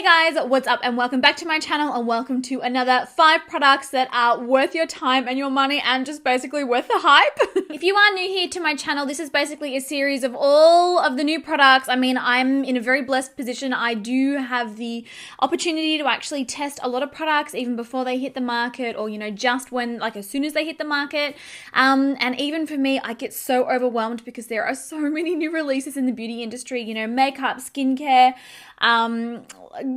guys, what's up and welcome back to my channel and welcome to another 5 products that are worth your time and your money and just basically worth the hype. If you are new here to my channel, this is basically a series of all of the new products. I mean, I'm in a very blessed position. I do have the opportunity to actually test a lot of products even before they hit the market or, you know, just when, like as soon as they hit the market. And even for me, I get so overwhelmed because there are so many new releases in the beauty industry, you know, makeup, skincare,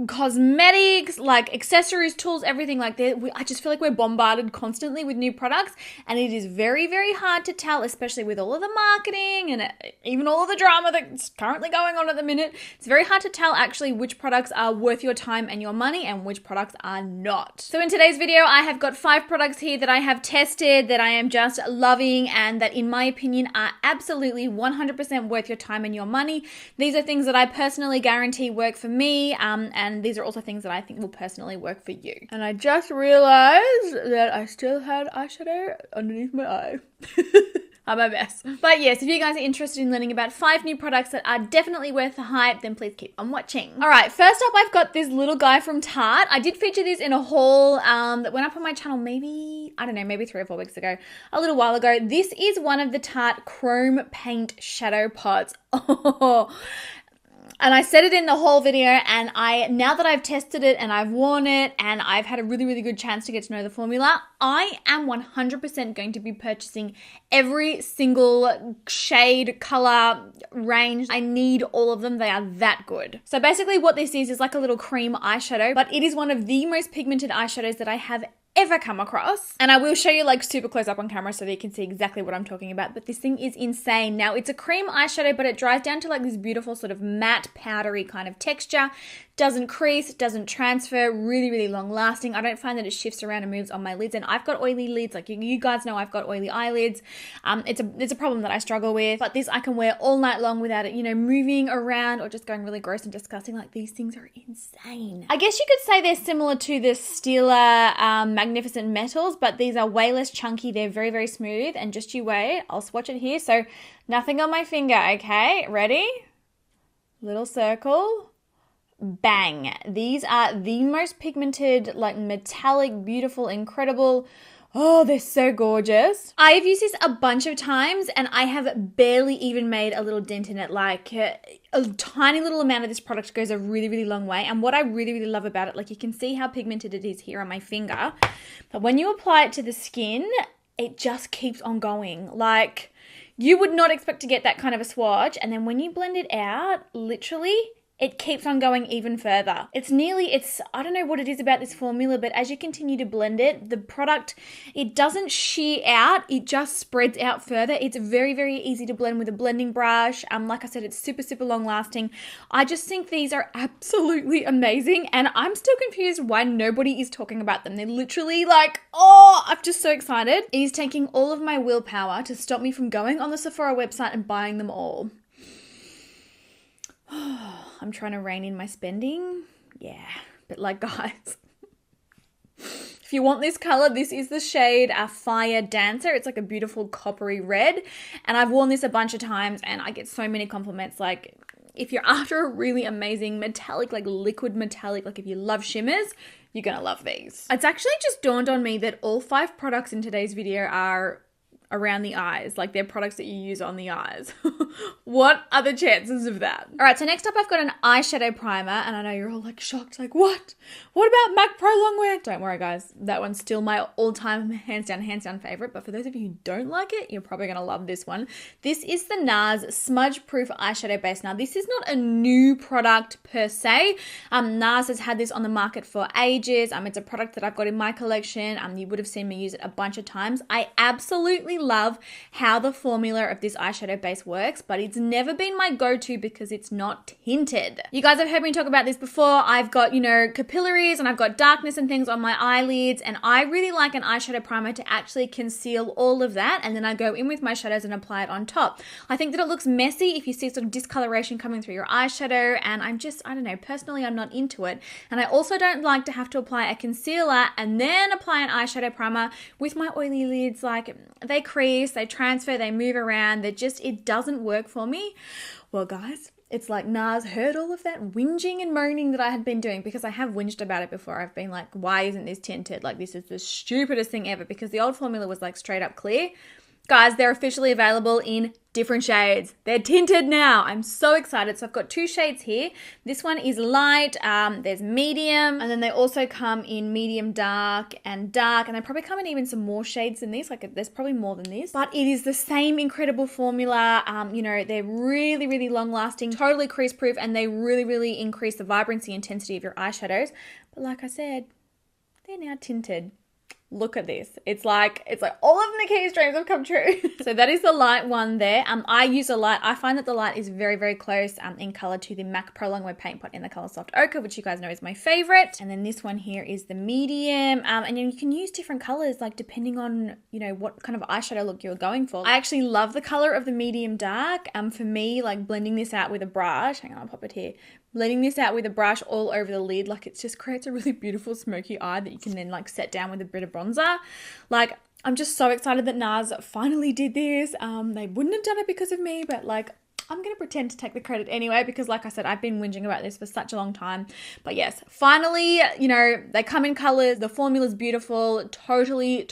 cosmetics, like accessories, tools, everything like that. I just feel like we're bombarded constantly with new products, and it is very, very hard to tell, especially with all of the marketing and even all of the drama that's currently going on at the minute. It's very hard to tell actually which products are worth your time and your money and which products are not. So in today's video, I have got 5 products here that I have tested that I am just loving and that in my opinion are absolutely 100% worth your time and your money. These are things that I personally guarantee work for me, and these are also things that I think will personally work for you. And I just realized that I still had eyeshadow underneath my eye. I'm a mess. But yes, if you guys are interested in learning about 5 new products that are definitely worth the hype, then please keep on watching. All right, first up, I've got this little guy from Tarte. I did feature this in a haul that went up on my channel maybe 3 or 4 weeks ago, a little while ago. This is one of the Tarte Chrome Paint Shadow Pots. Oh. And I said it in the whole video, and now that I've tested it and I've worn it and I've had a really, really good chance to get to know the formula, I am 100% going to be purchasing every single shade, color, range. I need all of them. They are that good. So basically what this is like a little cream eyeshadow, but it is one of the most pigmented eyeshadows that I have ever come across. And I will show you like super close up on camera so that you can see exactly what I'm talking about. But this thing is insane. Now it's a cream eyeshadow, but it dries down to like this beautiful sort of matte powdery kind of texture. Doesn't crease, doesn't transfer, really, really long lasting. I don't find that it shifts around and moves on my lids. And I've got oily lids, like you guys know I've got oily eyelids. It's a problem that I struggle with. But this I can wear all night long without it, you know, moving around or just going really gross and disgusting. Like these things are insane. I guess you could say they're similar to the Stila Magnificent Metals, but these are way less chunky. They're very, very smooth. And just you wait, I'll swatch it here. So nothing on my finger, okay? Ready? Little circle. Bang. These are the most pigmented, like metallic, beautiful, incredible. Oh, they're so gorgeous. I've used this a bunch of times and I have barely even made a little dent in it. Like a tiny little amount of this product goes a really, really long way. And what I really, really love about it, like you can see how pigmented it is here on my finger. But when you apply it to the skin, it just keeps on going. Like you would not expect to get that kind of a swatch. And then when you blend it out, literally, it keeps on going even further. I don't know what it is about this formula, but as you continue to blend it, the product, it doesn't shear out, it just spreads out further. It's very, very easy to blend with a blending brush. Like I said, it's super, super long lasting. I just think these are absolutely amazing, and I'm still confused why nobody is talking about them. They're literally like, oh, I'm just so excited. It is taking all of my willpower to stop me from going on the Sephora website and buying them all. I'm trying to rein in my spending. Yeah, but like guys, if you want this color, this is the shade Fire Dancer. It's like a beautiful coppery red. And I've worn this a bunch of times and I get so many compliments. Like if you're after a really amazing metallic, like liquid metallic, like if you love shimmers, you're gonna love these. It's actually just dawned on me that all 5 products in today's video are around the eyes, like they're products that you use on the eyes. What are the chances of that? All right, so next up I've got an eyeshadow primer, and I know you're all like shocked, like what? What about MAC Pro Longwear? Don't worry guys, that one's still my all-time hands down favorite, but for those of you who don't like it, you're probably gonna love this one. This is the NARS Smudge Proof Eyeshadow Base. Now this is not a new product per se. NARS has had this on the market for ages. It's a product that I've got in my collection. You would have seen me use it a bunch of times. I absolutely love how the formula of this eyeshadow base works, but it's never been my go-to because it's not tinted. You guys have heard me talk about this before. I've got, you know, capillaries and I've got darkness and things on my eyelids, and I really like an eyeshadow primer to actually conceal all of that, and then I go in with my shadows and apply it on top. I think that it looks messy if you see sort of discoloration coming through your eyeshadow, and I don't know, personally I'm not into it. And I also don't like to have to apply a concealer and then apply an eyeshadow primer with my oily lids. Like they crease, they transfer, they move around, it doesn't work for me. Well guys, It's like NARS heard all of that whinging and moaning that I had been doing, because I have whinged about it before. I've been like, why isn't this tinted? Like, this is the stupidest thing ever, because the old formula was like straight up clear. Guys, they're officially available in different shades. They're tinted now. I'm so excited. So I've got 2 shades here. This one is light, there's medium, and then they also come in medium dark, and they probably come in even some more shades than this. Like, there's probably more than this, but it is the same incredible formula. You know, they're really, really long lasting, totally crease proof, and they really, really increase the vibrancy and intensity of your eyeshadows. But like I said, they're now tinted. Look at this. It's like all of Nikkia's dreams have come true. So that is the light one there. I use a light. I find that the light is very, very close in color to the MAC Pro Longwear Paint Pot in the color Soft Ochre, which you guys know is my favorite. And then this one here is the medium. And you can use different colors, like depending on, you know, what kind of eyeshadow look you're going for. I actually love the color of the medium dark. For me, like blending this out with a brush, hang on, I'll pop it here. Blending this out with a brush all over the lid, like, it just creates a really beautiful smoky eye that you can then like set down with a bit of bronzer. Like, I'm just so excited that NARS finally did this. They wouldn't have done it because of me, but like, I'm going to pretend to take the credit anyway, because like I said, I've been whinging about this for such a long time. But yes, finally, you know, they come in colors. The formula's beautiful, totally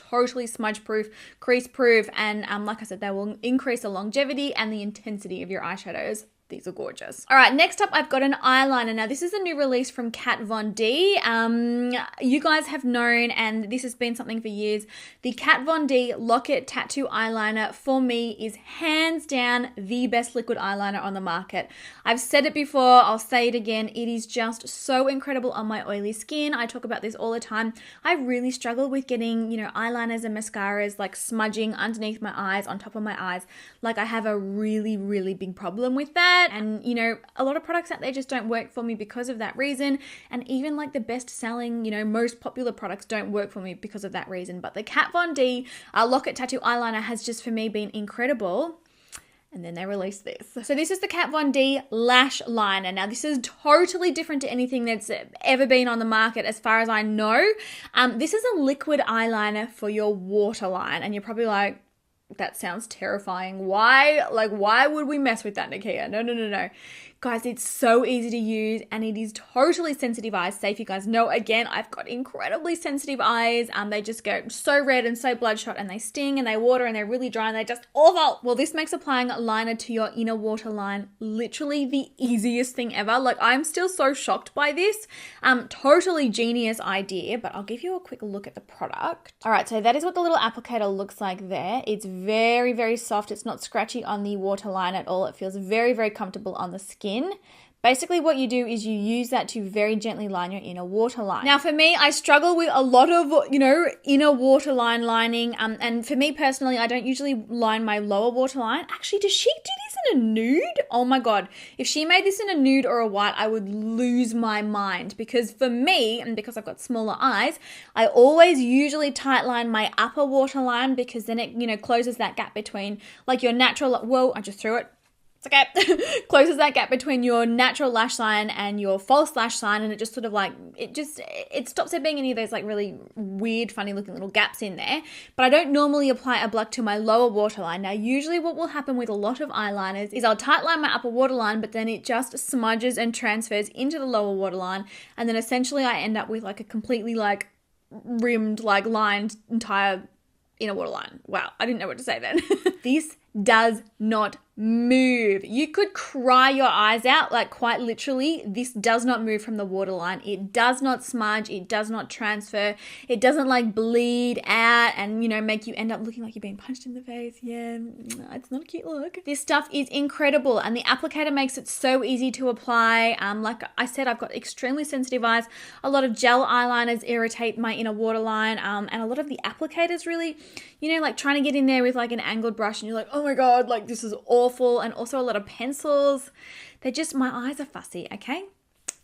smudge proof, crease proof. And like I said, they will increase the longevity and the intensity of your eyeshadows. These are gorgeous. All right, next up, I've got an eyeliner. Now, this is a new release from Kat Von D. You guys have known, and this has been something for years, the Kat Von D Locket Tattoo Eyeliner, for me, is hands down the best liquid eyeliner on the market. I've said it before, I'll say it again. It is just so incredible on my oily skin. I talk about this all the time. I really struggle with getting, you know, eyeliners and mascaras like smudging underneath my eyes, on top of my eyes. Like, I have a really, really big problem with that. And, you know, a lot of products out there just don't work for me because of that reason. And even like the best selling, you know, most popular products don't work for me because of that reason. But the Kat Von D Locket Tattoo Eyeliner has just, for me, been incredible. And then they released this. So this is the Kat Von D Lash Liner. Now, this is totally different to anything that's ever been on the market as far as I know. This is a liquid eyeliner for your waterline. And you're probably like, that sounds terrifying. Why would we mess with that, Nikkia? No. Guys, it's so easy to use, and it is totally sensitive eyes safe. You guys know, again, I've got incredibly sensitive eyes. They just get so red and so bloodshot, and they sting and they water and they're really dry and they're just awful. Well, this makes applying liner to your inner waterline literally the easiest thing ever. Like, I'm still so shocked by this. Totally genius idea, but I'll give you a quick look at the product. All right, so that is what the little applicator looks like there. It's very, very soft. It's not scratchy on the waterline at all. It feels very, very comfortable on the skin. Basically, what you do is you use that to very gently line your inner waterline. Now, for me, I struggle with a lot of, you know, inner waterline lining. And for me personally, I don't usually line my lower waterline. Actually, does she do this in a nude? Oh my God. If she made this in a nude or a white, I would lose my mind. Because for me, and because I've got smaller eyes, I always usually tight line my upper waterline, because then it, you know, closes that gap between like your natural, whoa, I just threw it. Okay, closes that gap between your natural lash line and your false lash line, and it just sort of like, it stops there being any of those like really weird, funny looking little gaps in there. But I don't normally apply a block to my lower waterline. Now, usually what will happen with a lot of eyeliners is I'll tight line my upper waterline, but then it just smudges and transfers into the lower waterline, and then essentially I end up with like a completely like rimmed, like lined entire inner waterline. Wow, I didn't know what to say then. This does not move. You could cry your eyes out, like quite literally. This does not move from the waterline. It does not smudge. It does not transfer. It doesn't like bleed out and, you know, make you end up looking like you're being punched in the face. Yeah, it's not a cute look. This stuff is incredible, and the applicator makes it so easy to apply. Like I said, I've got extremely sensitive eyes. A lot of gel eyeliners irritate my inner waterline, and a lot of the applicators really, you know, like trying to get in there with like an angled brush and you're like, oh my God, like this is awful. And also a lot of pencils. My eyes are fussy, okay?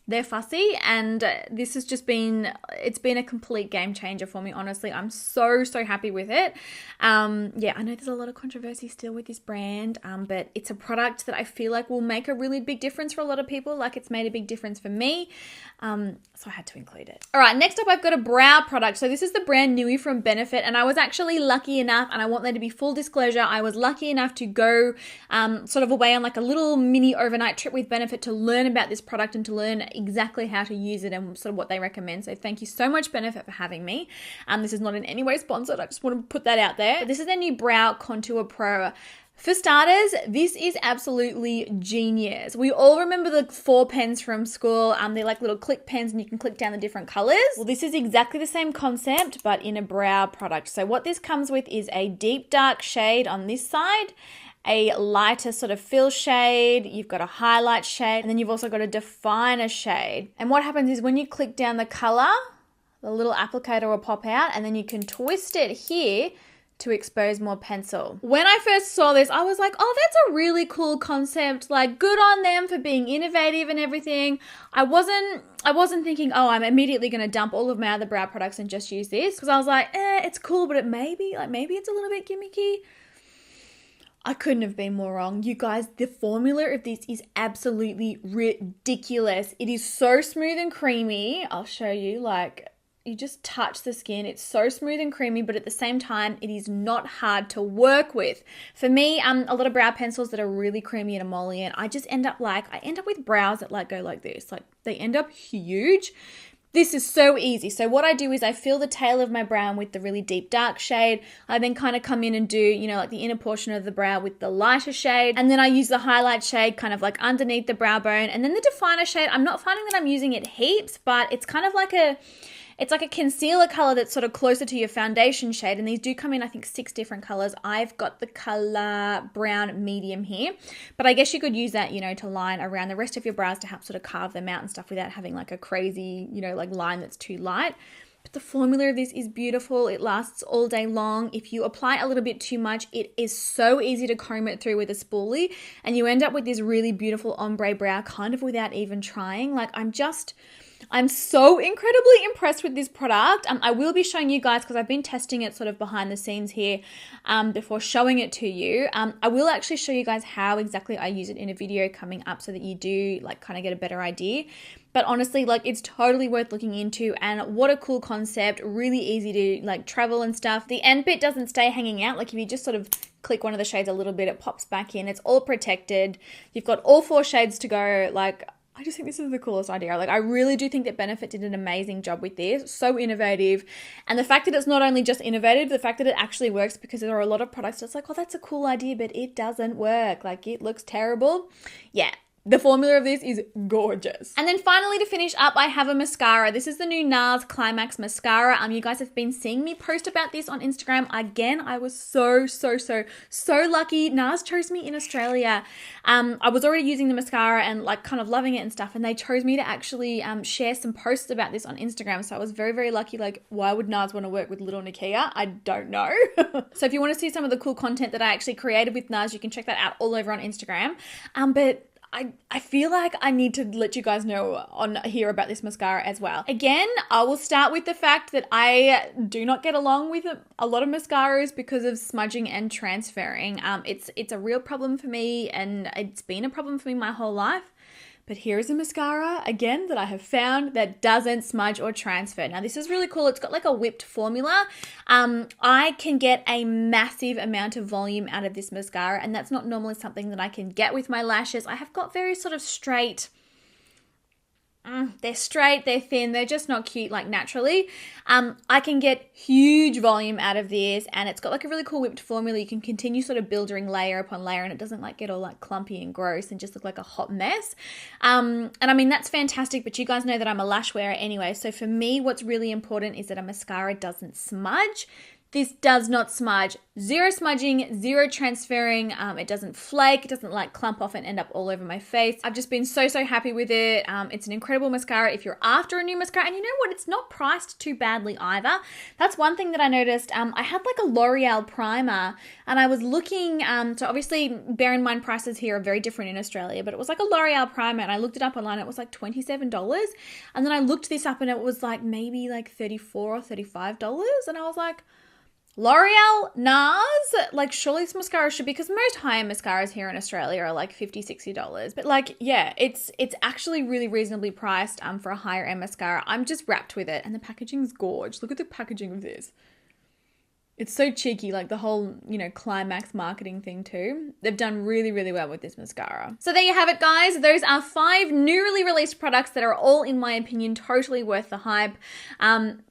they're fussy, and this has just been, it's been a complete game changer for me, honestly. I'm so happy with it. Yeah, I know there's a lot of controversy still with this brand, but it's a product that I feel like will make a really big difference for a lot of people, like it's made a big difference for me, so I had to include it. All right, next up I've got a brow product. So this is the brand Newie from Benefit, and I was actually lucky enough, and I want there to be full disclosure, I was lucky enough to go sort of away on like a little mini overnight trip with Benefit to learn about this product and to learn exactly how to use it and sort of what they recommend. So thank you so much, Benefit, for having me. This is not in any way sponsored. I just want to put that out there. But this is their new Brow Contour Pro. For starters, this is absolutely genius. We all remember the 4 pens from school. They're like little click pens and you can click down the different colors. Well, this is exactly the same concept, but in a brow product. So what this comes with is a deep dark shade on this side, a lighter sort of fill shade, you've got a highlight shade, and then you've also got a definer shade. And what happens is when you click down the color, the little applicator will pop out, and then you can twist it here to expose more pencil. When I first saw this, I was like, oh, that's a really cool concept. Like, good on them for being innovative and everything. I wasn't thinking, oh, I'm immediately going to dump all of my other brow products and just use this, because I was like, it's cool, but maybe it's a little bit gimmicky. I couldn't have been more wrong. You guys, the formula of this is absolutely ridiculous. It is so smooth and creamy. I'll show you, like, you just touch the skin. It's so smooth and creamy, but at the same time, it is not hard to work with. For me, a lot of brow pencils that are really creamy and emollient, I end up with brows that like go like this. Like, they end up huge. This is so easy. So what I do is I fill the tail of my brow with the really deep dark shade. I then kind of come in and do, like the inner portion of the brow with the lighter shade. And then I use the highlight shade kind of like underneath the brow bone. And then the definer shade, I'm not finding that I'm using it heaps, but it's kind of like it's like a concealer color that's sort of closer to your foundation shade. And these do come in, I think, 6 different colors. I've got the color brown medium here, but I guess you could use that, to line around the rest of your brows to help sort of carve them out and stuff without having like a crazy, like line that's too light. But the formula of this is beautiful. It lasts all day long. If you apply a little bit too much, it is so easy to comb it through with a spoolie, and you end up with this really beautiful ombre brow kind of without even trying. Like, I'm so incredibly impressed with this product. I will be showing you guys, because I've been testing it sort of behind the scenes here before showing it to you. I will actually show you guys how exactly I use it in a video coming up so that you do like kind of get a better idea. But honestly, like, it's totally worth looking into, and what a cool concept. Really easy to like travel and stuff. The end bit doesn't stay hanging out. Like, if you just sort of click one of the shades a little bit, it pops back in. It's all protected. You've got all 4 shades to go. Like, I just think this is the coolest idea. Like, I really do think that Benefit did an amazing job with this. So innovative. And the fact that it's not only just innovative, the fact that it actually works, because there are a lot of products that's like, oh, that's a cool idea, but it doesn't work. Like, it looks terrible. Yeah. The formula of this is gorgeous. And then finally, to finish up, I have a mascara. This is the new NARS Climax Mascara. You guys have been seeing me post about this on Instagram. Again, I was so lucky. NARS chose me in Australia. I was already using the mascara and like kind of loving it and stuff, and they chose me to actually share some posts about this on Instagram. So I was very lucky. Like, why would NARS want to work with little Nikkia? I don't know. So if you want to see some of the cool content that I actually created with NARS, you can check that out all over on Instagram. But I feel like I need to let you guys know on here about this mascara as well. Again, I will start with the fact that I do not get along with a lot of mascaras because of smudging and transferring. It's a real problem for me, and it's been a problem for me my whole life. But here is a mascara, again, that I have found that doesn't smudge or transfer. Now, this is really cool. It's got like a whipped formula. I can get a massive amount of volume out of this mascara, and that's not normally something that I can get with my lashes. I have got very sort of straight... they're straight, they're thin, they're just not cute like naturally. I can get huge volume out of this, and it's got like a really cool whipped formula. You can continue sort of building layer upon layer, and it doesn't like get all like clumpy and gross and just look like a hot mess. And I mean, that's fantastic, but you guys know that I'm a lash wearer anyway. So for me, what's really important is that a mascara doesn't smudge. This does not smudge. Zero smudging, zero transferring. It doesn't flake. It doesn't like clump off and end up all over my face. I've just been so happy with it. It's an incredible mascara if you're after a new mascara. And you know what? It's not priced too badly either. That's one thing that I noticed. I had like a L'Oreal primer and I was looking, so obviously bear in mind prices here are very different in Australia, but it was like a L'Oreal primer and I looked it up online. It was like $27. And then I looked this up and it was like maybe like $34 or $35. And I was like, L'Oreal, NARS, like surely this mascara should be, because most high-end mascaras here in Australia are like $50, $60. But like, yeah, it's actually really reasonably priced for a higher end mascara. I'm just wrapped with it and the packaging's gorge. Look at the packaging of this. It's so cheeky, like the whole, you know, climax marketing thing too. They've done really well with this mascara. So there you have it, guys. Those are 5 newly released products that are all, in my opinion, totally worth the hype. I'm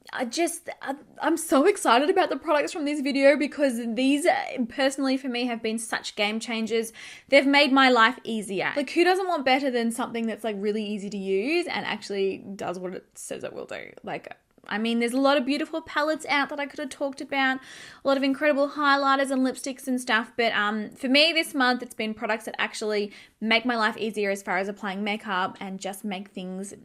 so excited about the products from this video because these personally for me have been such game changers. They've made my life easier. Like, who doesn't want better than something that's like really easy to use and actually does what it says it will do? Like, I mean, there's a lot of beautiful palettes out that I could have talked about, a lot of incredible highlighters and lipsticks and stuff, but for me this month, it's been products that actually make my life easier as far as applying makeup and just make things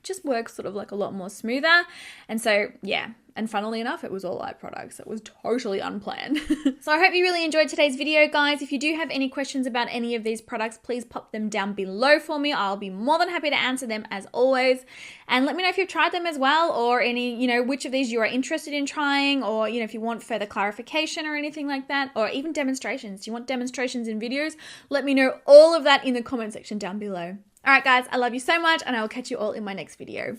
just work sort of like a lot more smoother. And so, yeah. And funnily enough, it was all eye products. It was totally unplanned. So I hope you really enjoyed today's video, guys. If you do have any questions about any of these products, please pop them down below for me. I'll be more than happy to answer them as always. And let me know if you've tried them as well, or any, you know, which of these you are interested in trying, or, you know, if you want further clarification or anything like that, or even demonstrations. Do you want demonstrations in videos? Let me know all of that in the comment section down below. All right, guys, I love you so much, and I will catch you all in my next video.